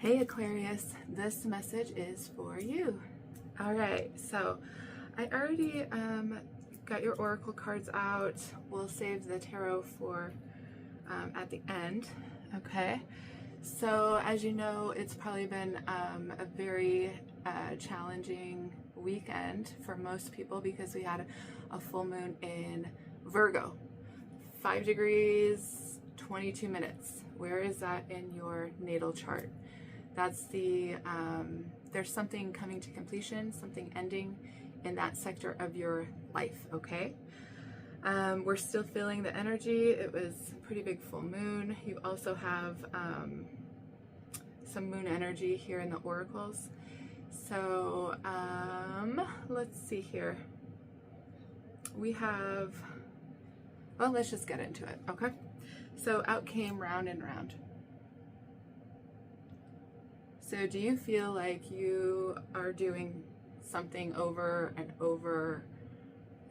Hey Aquarius, this message is for you. All right, so I already got your oracle cards out. We'll save the tarot for at the end, okay? So as you know, it's probably been a very challenging weekend for most people because we had a full moon in Virgo, 5 degrees, 22 minutes. Where is that in your natal chart? That's the, there's something coming to completion, something ending in that sector of your life, okay? We're still feeling the energy. It was a pretty big full moon. You also have some moon energy here in the oracles. So let's see here. We have, well, let's just get into it, okay? So out came round and round. So do you feel like you are doing something over and over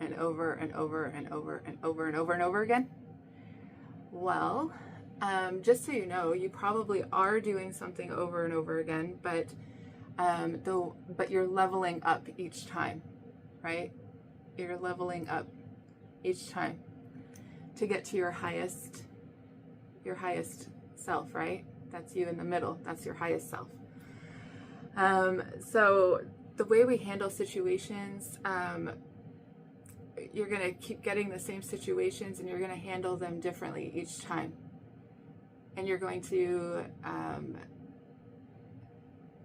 and over and over and over and over and over and over again? Well, just so you know, you probably are doing something over and over again, but you're leveling up each time, right? You're leveling up each time to get to your highest self, right? That's you in the middle. That's your highest self. So the way we handle situations, you're going to keep getting the same situations and you're going to handle them differently each time. And you're going to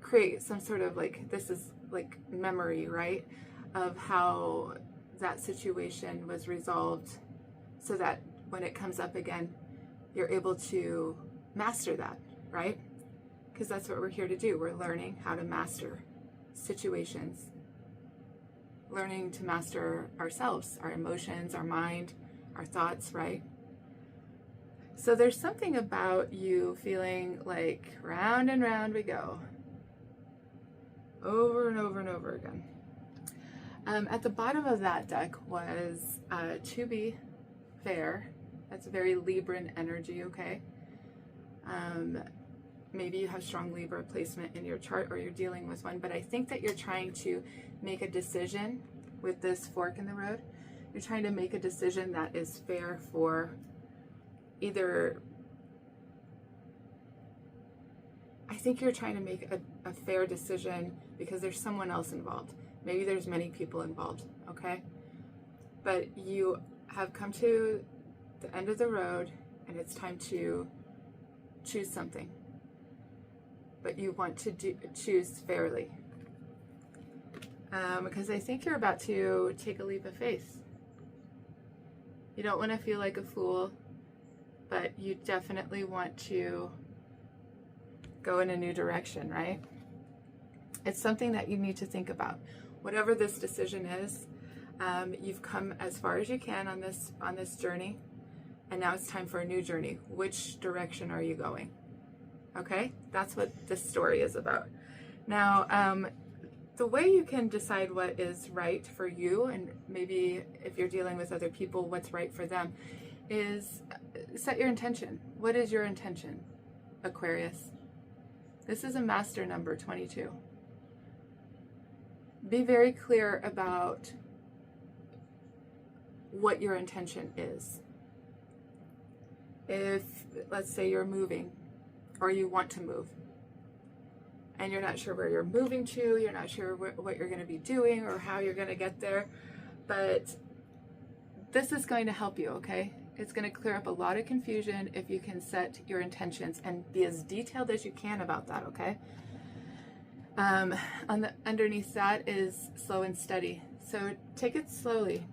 create some sort of this is like memory, right? Of how that situation was resolved so that when it comes up again, you're able to master that, right? Because that's what we're here to do. We're learning how to master situations, learning to master ourselves, our emotions, our mind, our thoughts, right? So there's something about you feeling like round and round we go, over and over and over again. At the bottom of that deck was to be fair. That's a very Libran energy, okay? Maybe you have strong Libra placement in your chart or you're dealing with one, but I think that you're trying to make a decision with this fork in the road. You're trying to make a decision that is fair for either, I think you're trying to make a fair decision because there's someone else involved. Maybe there's many people involved, okay? But you have come to the end of the road and it's time to choose something. But you want to choose fairly. Because I think you're about to take a leap of faith. You don't want to feel like a fool, but you definitely want to go in a new direction, right? It's something that you need to think about. Whatever this decision is, you've come as far as you can on this journey, and now it's time for a new journey. Which direction are you going? Okay, that's what this story is about. Now, the way you can decide what is right for you, and maybe if you're dealing with other people, what's right for them, is set your intention. What is your intention, Aquarius? This is a master number, 22. Be very clear about what your intention is. If, let's say, you're moving, or you want to move, and you're not sure where you're moving to, you're not sure what you're going to be doing or how you're going to get there, but this is going to help you, okay? It's going to clear up a lot of confusion if you can set your intentions and be as detailed as you can about that, okay? Underneath that is slow and steady. So take it slowly.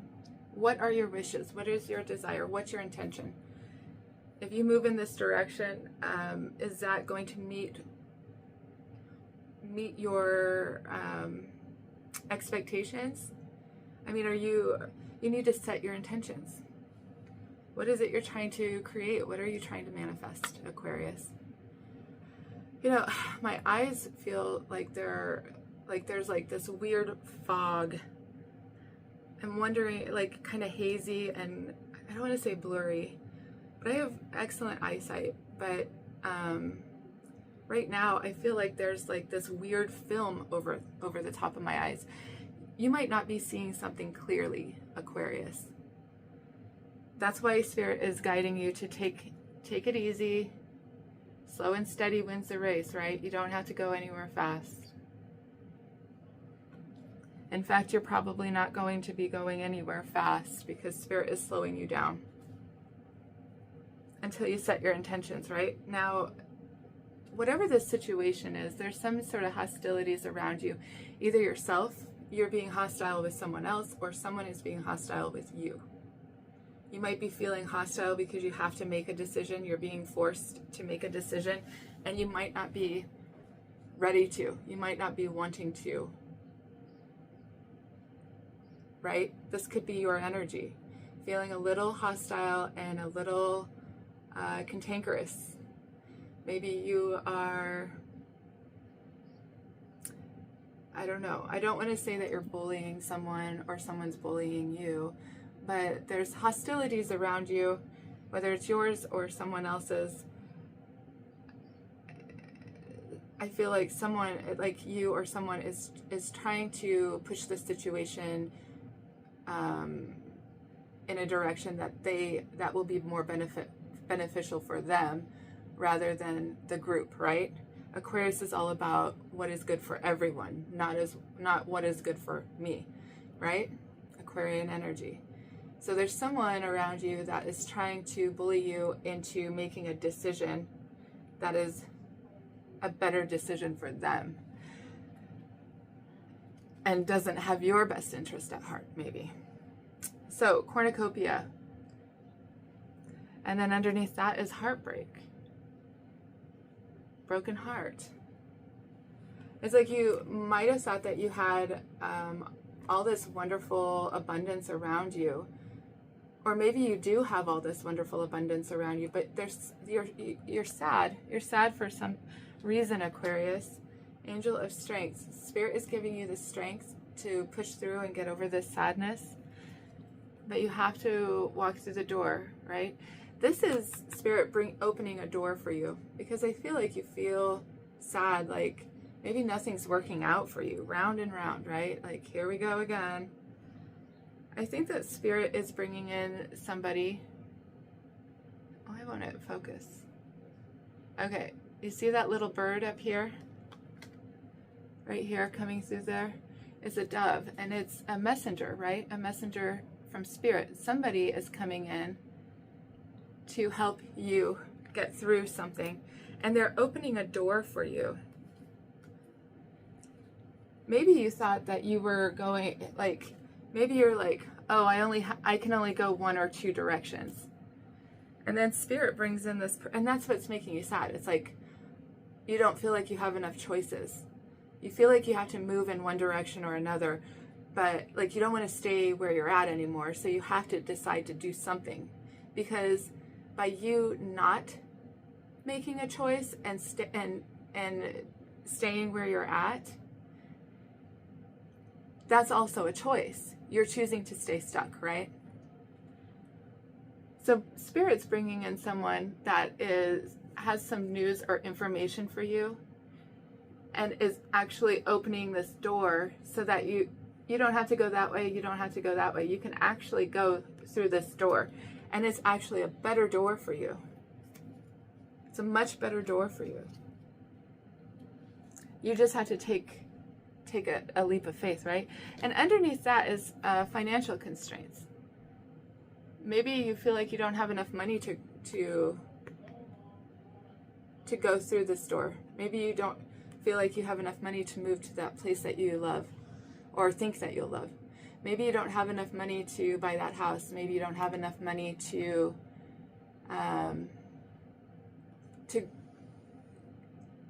What are your wishes? What is your desire? What's your intention? If you move in this direction, is that going to meet your expectations? I mean, you need to set your intentions. What is it you're trying to create? What are you trying to manifest, Aquarius? You know, my eyes feel like there's this weird fog. I'm wondering, kind of hazy, and I don't want to say blurry, but I have excellent eyesight, but Right now, I feel like there's like this weird film over the top of my eyes. You might not be seeing something clearly, Aquarius. That's why Spirit is guiding you to take it easy. Slow and steady wins the race, right? You don't have to go anywhere fast. In fact, you're probably not going to be going anywhere fast because Spirit is slowing you down until you set your intentions, right? Now, whatever this situation is, there's some sort of hostilities around you. Either yourself, you're being hostile with someone else, or someone is being hostile with you. You might be feeling hostile because you have to make a decision. You're being forced to make a decision, and you might not be ready to. You might not be wanting to. Right? This could be your energy. Feeling a little hostile and a little cantankerous. Maybe you are, I don't know. I don't want to say that you're bullying someone or someone's bullying you, but there's hostilities around you, whether it's yours or someone else's. I feel like someone, like you or someone is trying to push the situation in a direction that will be more beneficial for them rather than the group, right? Aquarius is all about what is good for everyone, not what is good for me, right? Aquarian energy. So there's someone around you that is trying to bully you into making a decision that is a better decision for them and doesn't have your best interest at heart, maybe. So, cornucopia. And then underneath that is heartbreak. Broken heart. It's like you might have thought that you had all this wonderful abundance around you. Or maybe you do have all this wonderful abundance around you, but you're sad. You're sad for some reason, Aquarius. Angel of Strength. Spirit is giving you the strength to push through and get over this sadness. But you have to walk through the door, right? This is Spirit opening a door for you, because I feel like you feel sad, like maybe nothing's working out for you. Round and round, right? Like, here we go again. I think that Spirit is bringing in somebody. Oh, I want to focus. Okay, you see that little bird up here? Right here, coming through there? It's a dove, and it's a messenger, right? A messenger from Spirit. Somebody is coming in to help you get through something, and they're opening a door for you. Maybe you thought that you were going, like, maybe you're like, oh, I can only go one or two directions. And then Spirit brings in this, and that's what's making you sad. It's like you don't feel like you have enough choices. You feel like you have to move in one direction or another, but like you don't want to stay where you're at anymore. So you have to decide to do something, because by you not making a choice and staying where you're at, that's also a choice. You're choosing to stay stuck, right? So Spirit's bringing in someone that has some news or information for you, and is actually opening this door so that you don't have to go that way, you don't have to go that way. You can actually go through this door, and it's actually a better door for you. It's a much better door for you. You just have to take a leap of faith, right? And underneath that is financial constraints. Maybe you feel like you don't have enough money to go through this door. Maybe you don't feel like you have enough money to move to that place that you love or think that you'll love. Maybe you don't have enough money to buy that house. Maybe you don't have enough money to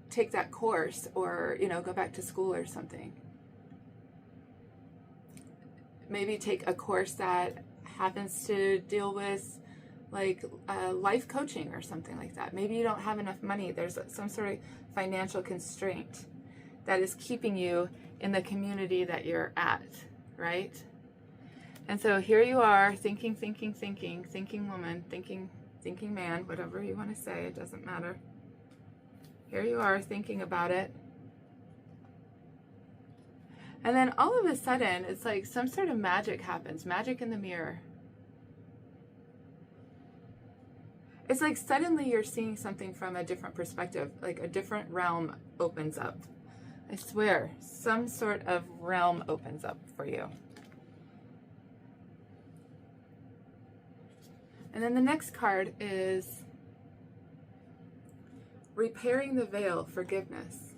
take that course, or go back to school or something. Maybe take a course that happens to deal with like life coaching or something like that. Maybe you don't have enough money. There's some sort of financial constraint that is keeping you in the community that you're at, right? And so here you are, thinking woman, thinking man, whatever you want to say, it doesn't matter. Here you are thinking about it. And then all of a sudden, it's like some sort of magic happens. Magic in the mirror. It's like suddenly you're seeing something from a different perspective. Like a different realm opens up. I swear, some sort of realm opens up for you. And then the next card is repairing the veil, forgiveness.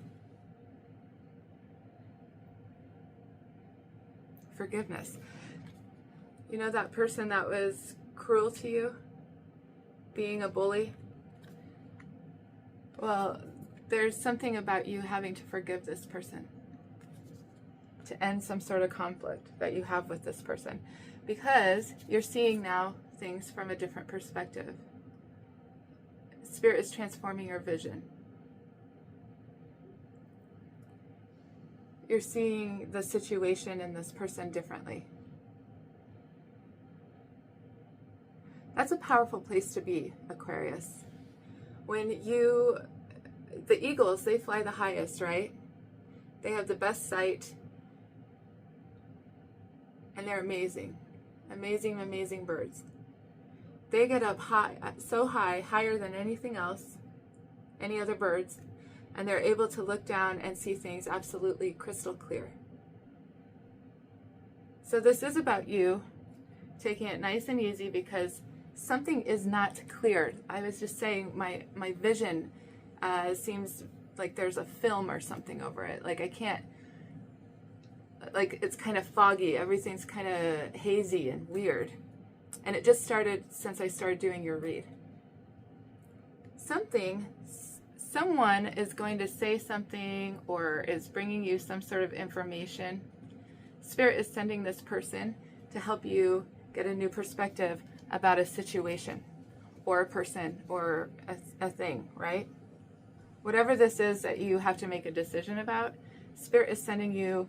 Forgiveness. You know that person that was cruel to you, being a bully? Well, there's something about you having to forgive this person to end some sort of conflict that you have with this person, because you're seeing now things from a different perspective. Spirit is transforming your vision. You're seeing the situation and this person differently. That's a powerful place to be, Aquarius. When the eagles, they fly the highest, right? They have the best sight. And they're amazing. Amazing, amazing birds. They get up high, so high, higher than anything else, any other birds, and they're able to look down and see things absolutely crystal clear. So this is about you taking it nice and easy, because something is not clear. I was just saying my vision seems like there's a film or something over it. Like I can't, like it's kind of foggy. Everything's kind of hazy and weird. And it just started since I started doing your read. Someone is going to say something or is bringing you some sort of information. Spirit is sending this person to help you get a new perspective about a situation or a person or a thing, right? Whatever this is that you have to make a decision about, Spirit is sending you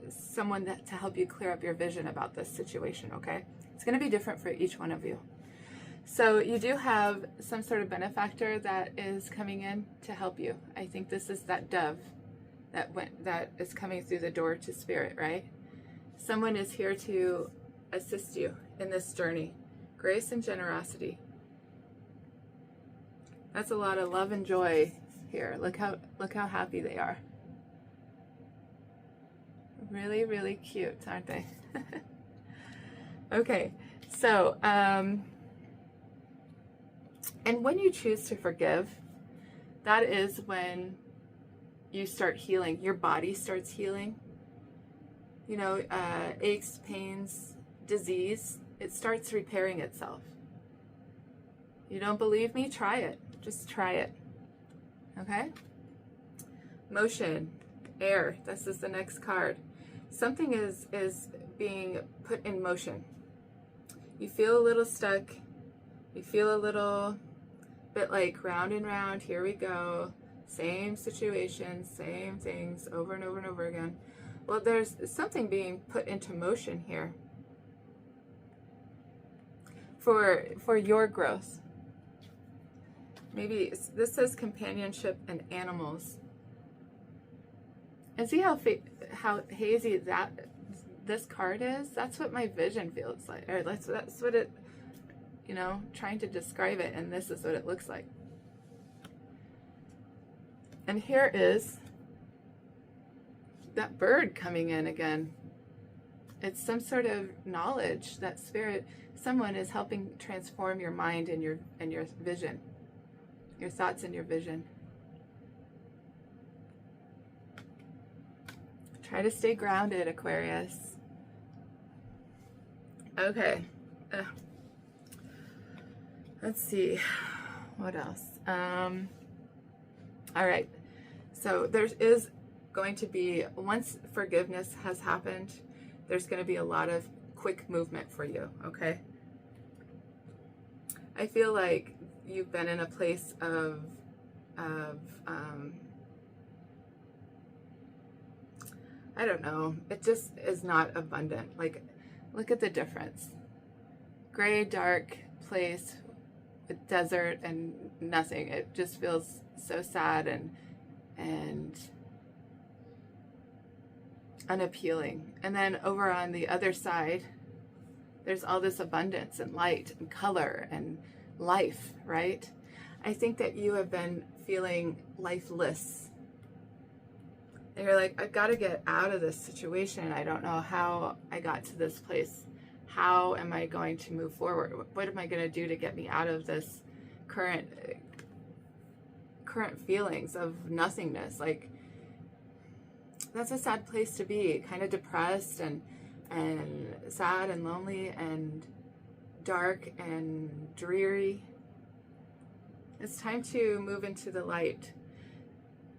someone to help you clear up your vision about this situation, okay? It's going to be different for each one of you. So you do have some sort of benefactor that is coming in to help you. I think this is that dove that is coming through the door to Spirit, right? Someone is here to assist you in this journey. Grace and generosity. That's a lot of love and joy here. Look how happy they are. Really, really cute, aren't they? Okay, so, and when you choose to forgive, that is when you start healing. Your body starts healing. You know, aches, pains, disease, it starts repairing itself. You don't believe me? Try it. Just try it. Okay? Motion, air. This is the next card. Something is being put in motion. You feel a little stuck. You feel a little bit like round and round. Here we go. Same situation, same things over and over and over again. Well, there's something being put into motion here for your growth. Maybe this says companionship and animals. And see how hazy this card is? That's what my vision feels like. Or that's what it, you know, trying to describe it, and this is what it looks like. And here is that bird coming in again. It's some sort of knowledge that someone is helping transform your mind and your vision, your thoughts and your vision. Try to stay grounded, Aquarius. Okay. Let's see. What else? All right. So there is going to be, once forgiveness has happened, there's going to be a lot of quick movement for you, okay? I feel like you've been in a place of I don't know, it just is not abundant. Like, look at the difference. Gray, dark place a desert and nothing. It just feels so sad and unappealing. And then over on the other side, there's all this abundance and light and color and life, right? I think that you have been feeling lifeless. And you're like, I've got to get out of this situation. I don't know how I got to this place. How am I going to move forward? What am I going to do to get me out of this current feelings of nothingness? Like, that's a sad place to be, kind of depressed and sad and lonely and dark and dreary. It's time to move into the light.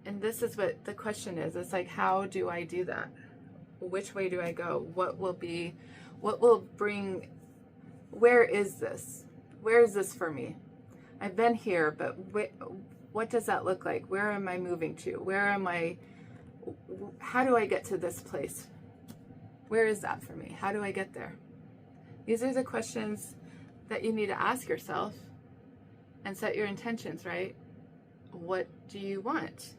And this is what the question is. It's like, how do I do that? Which way do I go? What will bring, where is this? Where is this for me? I've been here, but what does that look like? Where am I moving to? How do I get to this place? Where is that for me? How do I get there? These are the questions that you need to ask yourself and set your intentions, right? What do you want?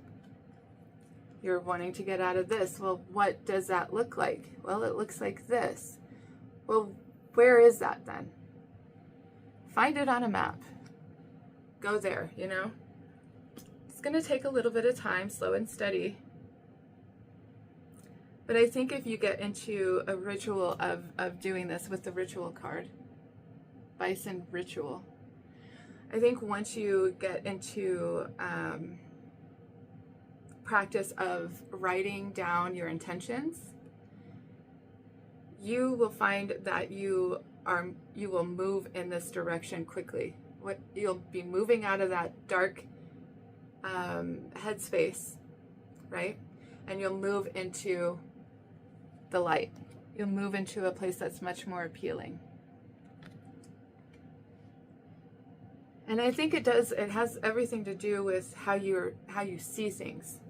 You're wanting to get out of this. Well, what does that look like? Well, it looks like this. Well, where is that then? Find it on a map. Go there, you know? It's going to take a little bit of time, slow and steady. But I think if you get into a ritual of doing this with the ritual card, Bison Ritual, I think once you get into practice of writing down your intentions, you will find that you will move in this direction quickly. You'll be moving out of that dark headspace, right? And you'll move into the light. You'll move into a place that's much more appealing. And I think it has everything to do with how you see things.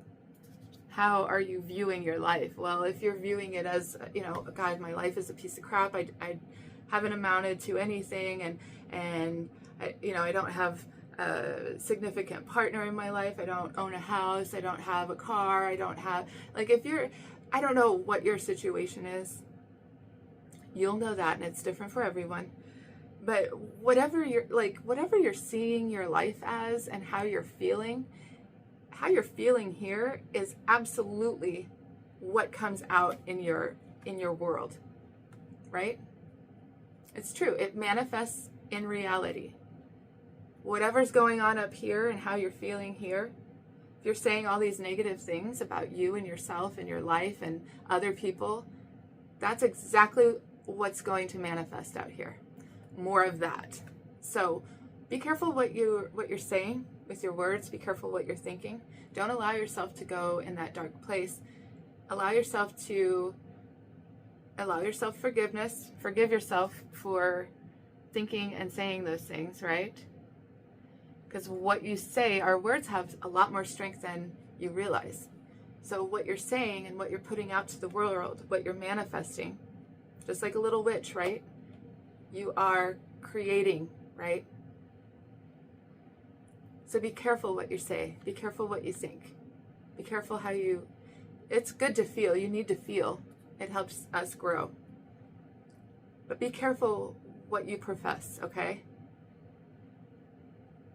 How are you viewing your life? Well, if you're viewing it as, God, my life is a piece of crap. I haven't amounted to anything, and I don't have a significant partner in my life. I don't own a house. I don't have a car. I don't have, I don't know what your situation is. You'll know that, and it's different for everyone. But whatever you're seeing your life as and how you're feeling here is absolutely what comes out in your world, right? It's true. It manifests in reality. Whatever's going on up here and how you're feeling here, if you're saying all these negative things about you and yourself and your life and other people, that's exactly what's going to manifest out here. More of that. So be careful what you're saying with your words. Be careful what you're thinking. Don't allow yourself to go in that dark place. Allow yourself forgiveness. Forgive yourself for thinking and saying those things, right? Because what you say, our words have a lot more strength than you realize. So what you're saying and what you're putting out to the world, what you're manifesting, just like a little witch, right? You are creating, right? So be careful what you say. Be careful what you think. Be careful it's good to feel. You need to feel. It helps us grow. But be careful what you profess, okay?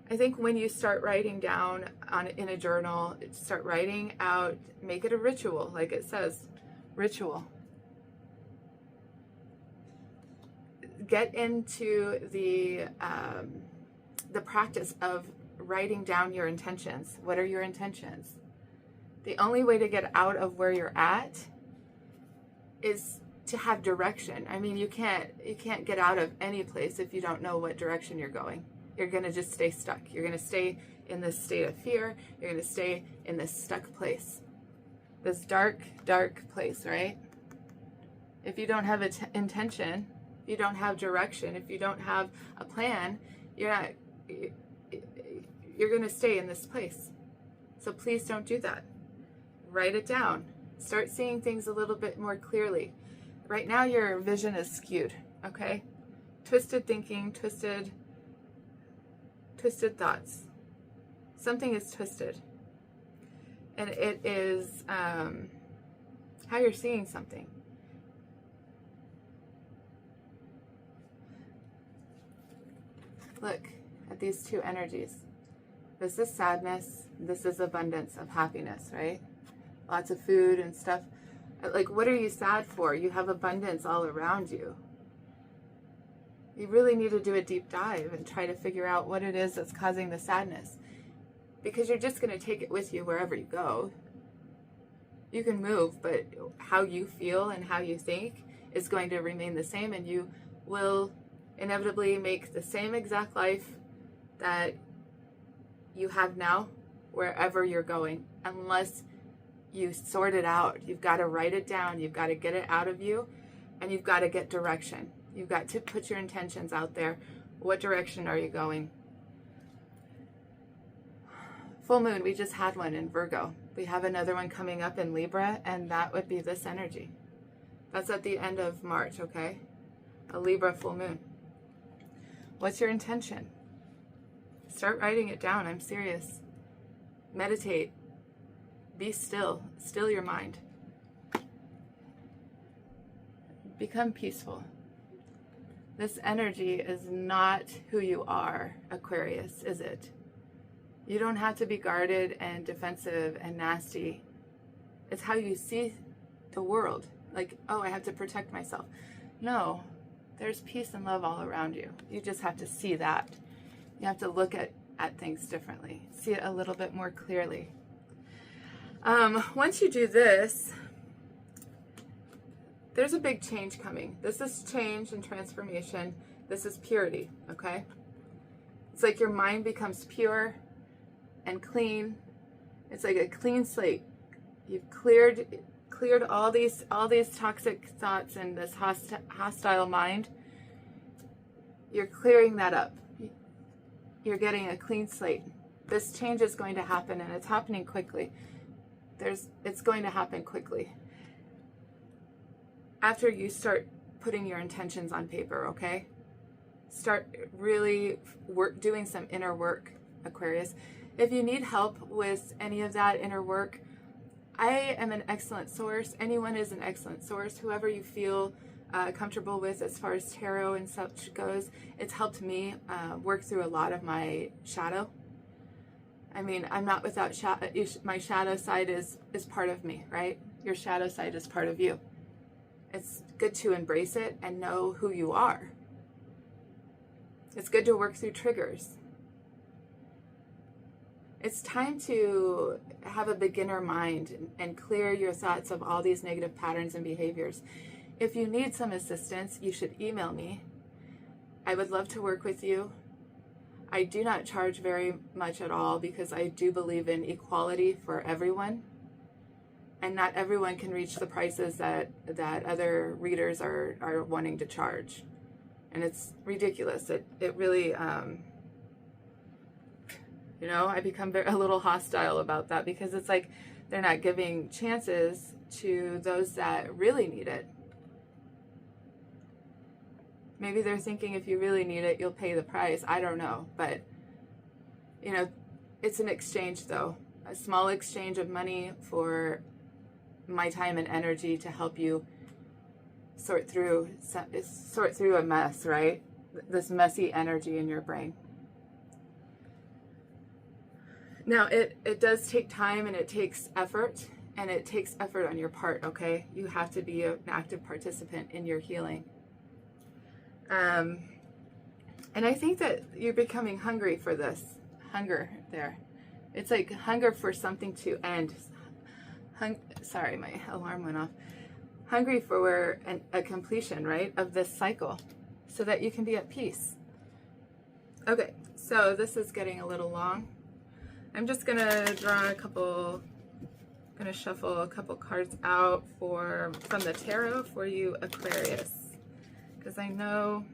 I think when you start writing down in a journal, start writing out, make it a ritual, like it says, ritual. Get into the practice of writing down your intentions. What are your intentions? The only way to get out of where you're at is to have direction. I mean, you can't get out of any place if you don't know what direction you're going. You're going to just stay stuck. You're going to stay in this state of fear. You're going to stay in this stuck place. This dark, dark place, right? If you don't have intention, if you don't have direction, if you don't have a plan, you're going to stay in this place. So please don't do that. Write it down. Start seeing things a little bit more clearly. Right now your vision is skewed, okay? Twisted thinking, twisted twisted thoughts. Something is twisted. And it is how you're seeing something. Look at these two energies. This is sadness. This is abundance of happiness, right? Lots of food and stuff. Like, what are you sad for? You have abundance all around you. You really need to do a deep dive and try to figure out what it is that's causing the sadness. Because you're just going to take it with you wherever you go. You can move, but how you feel and how you think is going to remain the same, and you will inevitably make the same exact life that you have now wherever you're going, unless you sort it out. You've got to write it down. You've got to get it out of you, and you've got to get direction. You've got to put your intentions out there. What direction are you going? Full moon, we just had one in Virgo. We have another one coming up in Libra, and that would be this energy. That's at the end of March, okay? A Libra full moon. What's your intention? Start writing it down. I'm serious. Meditate. Be still. Still your mind. Become peaceful. This energy is not who you are, Aquarius, is it? You don't have to be guarded and defensive and nasty. It's how you see the world. Like, oh, I have to protect myself. No, there's peace and love all around you. You just have to see that. You have to look at things differently. See it a little bit more clearly. Once you do this, there's a big change coming. This is change and transformation. This is purity, okay? It's like your mind becomes pure and clean. It's like a clean slate. You've cleared all these toxic thoughts and this hostile mind. You're clearing that up. You're getting a clean slate. This change is going to happen, and it's happening quickly. It's going to happen quickly. After you start putting your intentions on paper, okay? Start really doing some inner work, Aquarius. If you need help with any of that inner work, I am an excellent source. Anyone is an excellent source. Whoever you feel comfortable with as far as tarot and such goes. It's helped me work through a lot of my shadow. I mean, I'm not without shadow. My shadow side is part of me, right? Your shadow side is part of you. It's good to embrace it and know who you are. It's good to work through triggers. It's time to have a beginner mind and clear your thoughts of all these negative patterns and behaviors. If you need some assistance, you should email me. I would love to work with you. I do not charge very much at all because I do believe in equality for everyone. And not everyone can reach the prices that other readers are wanting to charge. And it's ridiculous. It really... you know, I become a little hostile about that because it's like they're not giving chances to those that really need it. Maybe they're thinking if you really need it, you'll pay the price. I don't know. But, you know, it's an exchange, though. A small exchange of money for my time and energy to help you sort through a mess, right? This messy energy in your brain. Now, it does take time and it takes effort, and it takes effort on your part, okay? You have to be an active participant in your healing. And I think that you're becoming hungry for this. Hunger there. It's like hunger for something to end. Sorry, my alarm went off. Hungry for a completion, right, of this cycle so that you can be at peace. Okay, so this is getting a little long. I'm just going to shuffle a couple cards out from the tarot for you, Aquarius. Because I know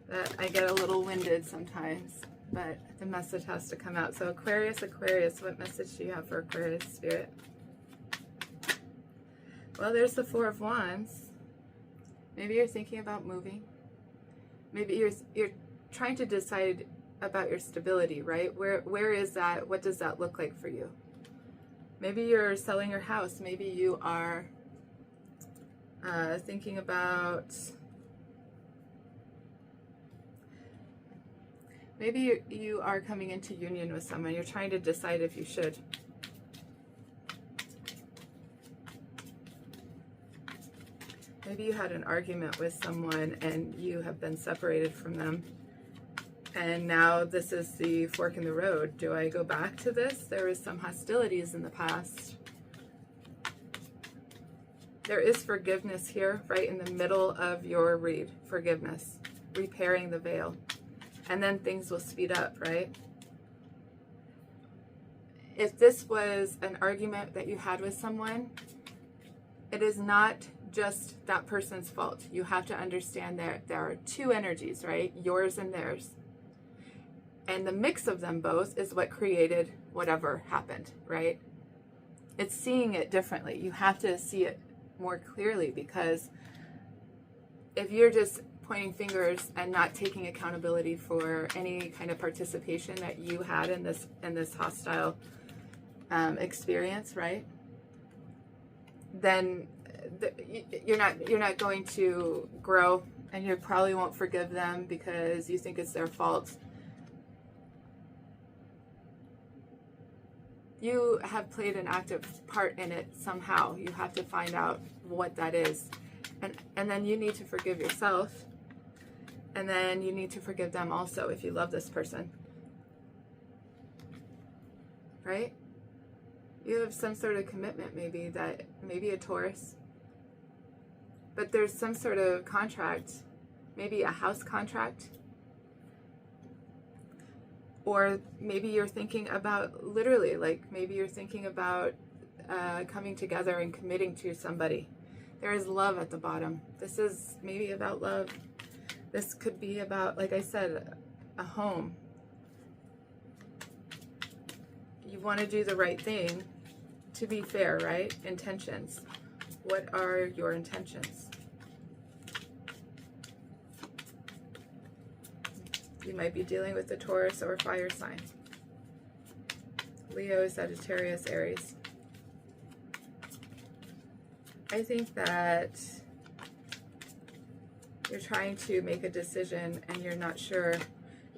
that I get a little winded sometimes, but the message has to come out. So Aquarius, what message do you have for Aquarius Spirit? Well, there's the Four of Wands. Maybe you're thinking about moving. Maybe you're trying to decide about your stability, right? Where is that? What does that look like for you? Maybe you're selling your house. Maybe you are thinking about, maybe you are coming into union with someone. You're trying to decide if you should. Maybe you had an argument with someone and you have been separated from them. And now this is the fork in the road. Do I go back to this? There was some hostilities in the past. There is forgiveness here, right in the middle of your read. Forgiveness, repairing the veil. And then things will speed up, right? If this was an argument that you had with someone, it is not just that person's fault. You have to understand that there are two energies, right? Yours and theirs. And the mix of them both is what created whatever happened, right? It's seeing it differently. You have to see it more clearly, because if you're just pointing fingers and not taking accountability for any kind of participation that you had in this hostile experience, right? Then you're not going to grow, and you probably won't forgive them because you think it's their fault. You have played an active part in it somehow. You have to find out what that is. And then you need to forgive yourself. And then you need to forgive them also if you love this person. Right? You have some sort of commitment, maybe a Taurus. But there's some sort of contract, maybe a house contract. Or maybe you're thinking about, literally, like maybe you're thinking about coming together and committing to somebody. There is love at the bottom. This is maybe about love. This could be about, like I said, a home. You want to do the right thing, to be fair, right? Intentions. What are your intentions? You might be dealing with a Taurus or fire sign. Leo, Sagittarius, Aries. I think that you're trying to make a decision and you're not sure.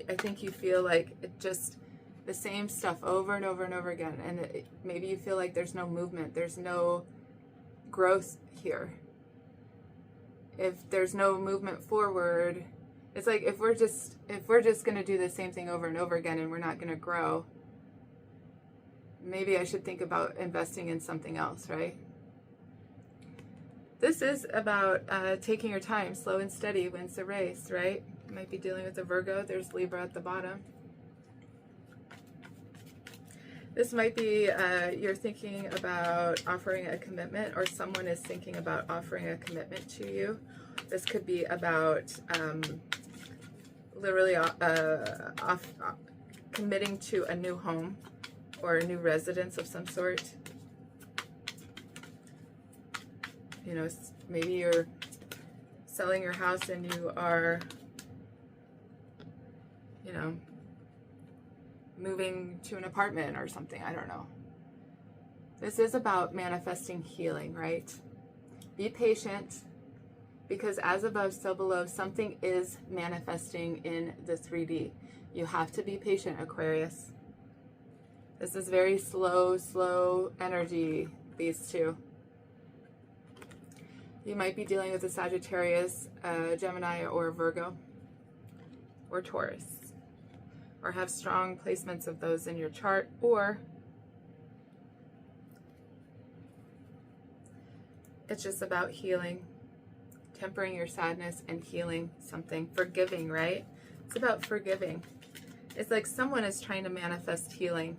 I think you feel like it just the same stuff over and over and over again. And maybe you feel like there's no movement. There's no growth here. If there's no movement forward, it's like if we're just going to do the same thing over and over again and we're not going to grow, maybe I should think about investing in something else, right? This is about taking your time. Slow and steady wins the race, right? You might be dealing with a Virgo. There's Libra at the bottom. This might be you're thinking about offering a commitment, or someone is thinking about offering a commitment to you. This could be about literally committing to a new home or a new residence of some sort. You know, maybe you're selling your house and you are, you know, moving to an apartment or something. I don't know. This is about manifesting healing, right? Be patient, because as above, so below, something is manifesting in the 3D. You have to be patient, Aquarius. This is very slow energy, these two. You might be dealing with a Sagittarius, Gemini, or Virgo, or Taurus, or have strong placements of those in your chart, or it's just about healing, tempering your sadness and healing something, forgiving, right? It's about forgiving. It's like someone is trying to manifest healing,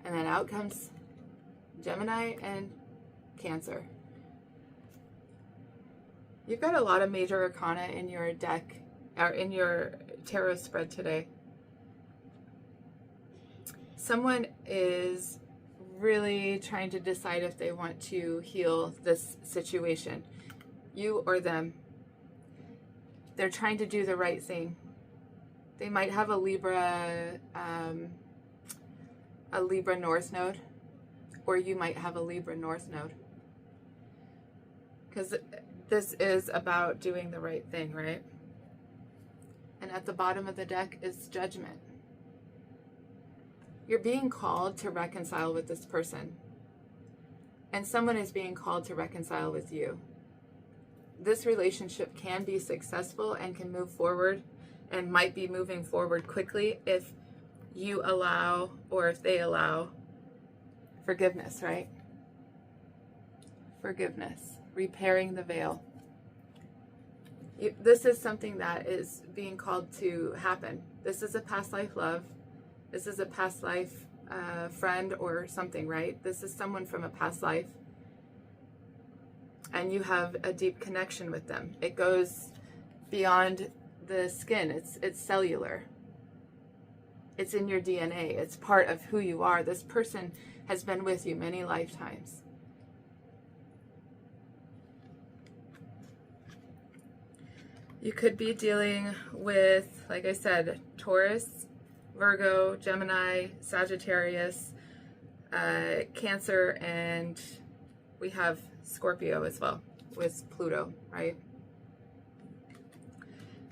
and then out comes Gemini and Cancer. You've got a lot of major arcana in your deck, or in your tarot spread today. Someone is really trying to decide if they want to heal this situation, you or them. They're trying to do the right thing. They might have a Libra North Node, or you might have a Libra North Node. Because this is about doing the right thing, right? And at the bottom of the deck is Judgment. You're being called to reconcile with this person. And someone is being called to reconcile with you. This relationship can be successful and can move forward, and might be moving forward quickly if you allow, or if they allow, forgiveness, right? Forgiveness, repairing the veil. This is something that is being called to happen. This is a past life love. This is a past life friend or something, right? This is someone from a past life. And you have a deep connection with them. It goes beyond the skin. It's cellular. It's in your DNA. It's part of who you are. This person has been with you many lifetimes. You could be dealing with, like I said, Taurus, Virgo, Gemini, Sagittarius, Cancer, and we have Scorpio as well with Pluto, right?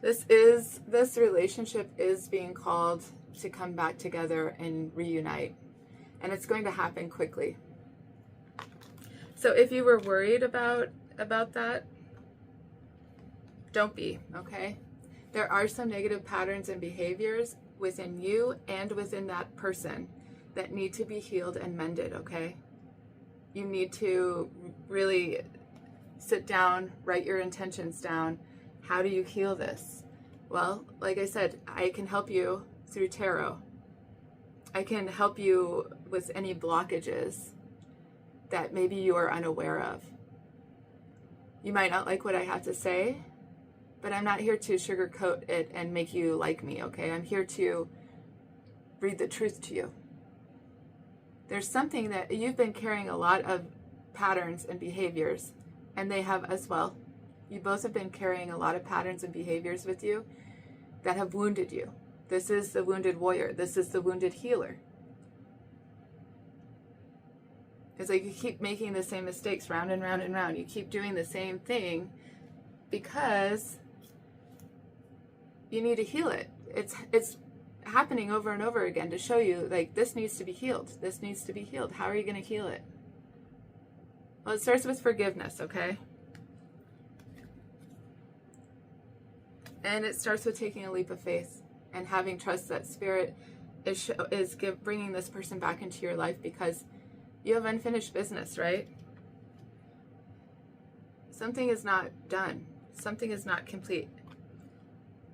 This relationship is being called to come back together and reunite, and it's going to happen quickly. So if you were worried about that, don't be, okay? There are some negative patterns and behaviors within you and within that person that need to be healed and mended, okay? You need to really sit down, write your intentions down. How do you heal this? Well, like I said, I can help you through tarot. I can help you with any blockages that maybe you are unaware of. You might not like what I have to say, but I'm not here to sugarcoat it and make you like me, okay? I'm here to read the truth to you. There's something that you've been carrying a lot of patterns and behaviors, and they have as well. You both have been carrying a lot of patterns and behaviors with you that have wounded you. This is the wounded warrior. This is the wounded healer. It's like you keep making the same mistakes round and round and round. You keep doing the same thing because you need to heal it. It's happening over and over again to show you, like, this needs to be healed. This needs to be healed. How are you going to heal it? Well, it starts with forgiveness, okay? And it starts with taking a leap of faith and having trust that Spirit is bringing this person back into your life because you have unfinished business, right? Something is not done. Something is not complete.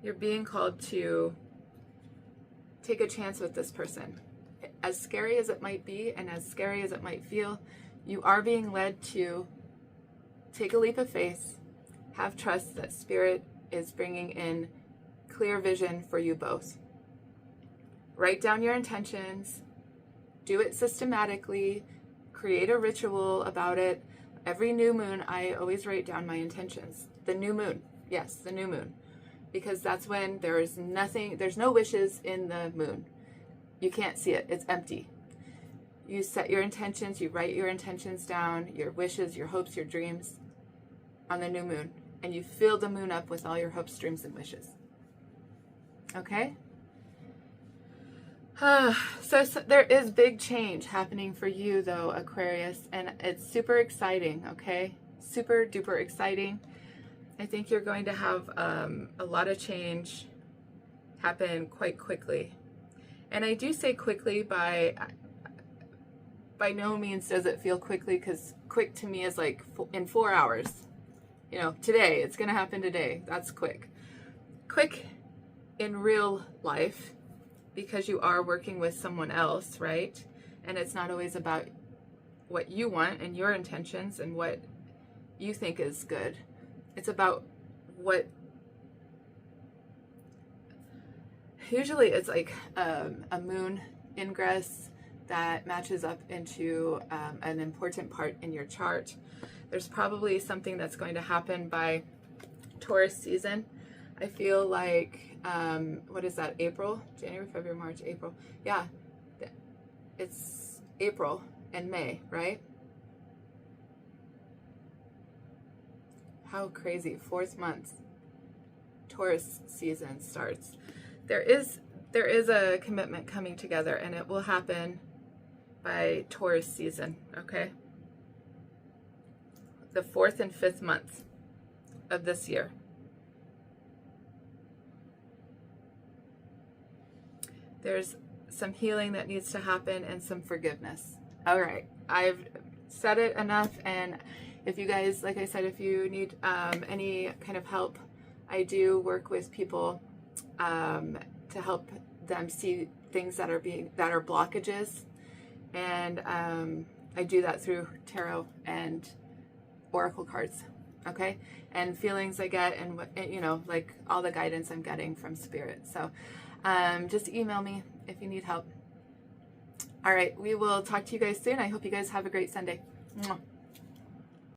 You're being called to take a chance with this person. As scary as it might be and as scary as it might feel, you are being led to take a leap of faith, have trust that Spirit is bringing in clear vision for you both. Write down your intentions, do it systematically, create a ritual about it. Every new moon, I always write down my intentions. The new moon, yes, the new moon. Because that's when there's no wishes in the moon. You can't see it, it's empty. You set your intentions, you write your intentions down, your wishes, your hopes, your dreams on the new moon. And you fill the moon up with all your hopes, dreams, and wishes. Okay? So there is big change happening for you, though, Aquarius, and it's super exciting, okay? Super duper exciting. I think you're going to have a lot of change happen quite quickly. And I do say quickly by no means does it feel quickly, because quick to me is like in 4 hours. You know, today, it's going to happen today. That's quick. Quick in real life, because you are working with someone else, right? And it's not always about what you want and your intentions and what you think is good. It's about what, usually it's like a moon ingress that matches up into an important part in your chart. There's probably something that's going to happen by Taurus season. I feel like, what is that, April? January, February, March, April. Yeah, it's April and May, right? How crazy. 4th month, Taurus season starts. There is a commitment coming together, and it will happen by Taurus season, okay? The 4th and 5th months of this year. There's some healing that needs to happen and some forgiveness. All right, I've said it enough, and if you guys, like I said, if you need any kind of help, I do work with people to help them see things that are blockages, and I do that through tarot and oracle cards, okay, and feelings I get, and you know, like all the guidance I'm getting from spirit. So just email me if you need help. All right, we will talk to you guys soon. I hope you guys have a great Sunday. Mwah.